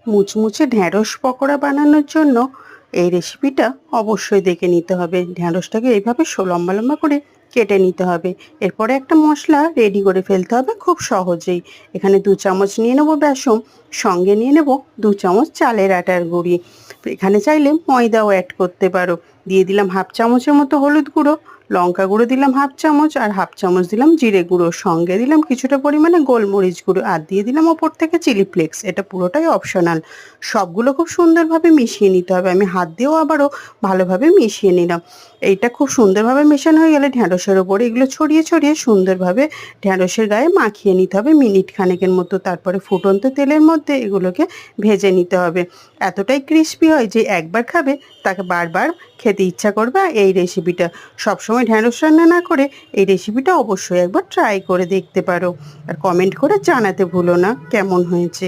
মুচমুচে ঢ্যাঁড়স পকোড়া বানানোর জন্য এই রেসিপিটা অবশ্যই দেখে নিতে হবে। ঢ্যাঁড়সটাকে এইভাবে লম্বা লম্বা করে কেটে নিতে হবে। এরপরে একটা মশলা রেডি করে ফেলতে হবে খুব সহজেই। এখানে 2 চামচ নিয়ে নেব বেসন, সঙ্গে নিয়ে নেব 2 চামচ চালের আটার গুঁড়ি। এখানে চাইলে ময়দাও অ্যাড করতে পারো। দিয়ে দিলাম হাফ চামচের মতো হলুদ গুঁড়ো, লঙ্কা গুঁড়ো দিলাম হাফ চামচ, আর হাফ চামচ দিলাম জিরে গুঁড়ো, সঙ্গে দিলাম কিছুটা পরিমাণে গোলমরিচ গুঁড়ো, আর দিয়ে দিলাম ওপর থেকে চিলি ফ্লেক্স। এটা পুরোটাই অপশনাল। সবগুলো খুব সুন্দরভাবে মিশিয়ে নিতে হবে। আমি হাত দিয়েও আবারও ভালোভাবে মিশিয়ে নিলাম। এইটা খুব সুন্দরভাবে মেশানো হয়ে গেলে ঢ্যাঁড়সের ওপরে এগুলো ছড়িয়ে ছড়িয়ে সুন্দরভাবে ঢ্যাঁড়সের গায়ে মাখিয়ে নিতে হবে মিনিট খানেকের মতো। তারপরে ফুটন্ত তেলের মধ্যে এগুলোকে ভেজে নিতে হবে। এতটাই ক্রিস্পি হয় যে একবার খাবে তাকে বারবার খেতে ইচ্ছা করবে। এই রেসিপিটা সবসময় ঢ্যাঁড়স রান্না না করে এই রেসিপিটা অবশ্যই একবার ট্রাই করে দেখতে পারো, আর কমেন্ট করে জানাতে ভুলো না কেমন হয়েছে।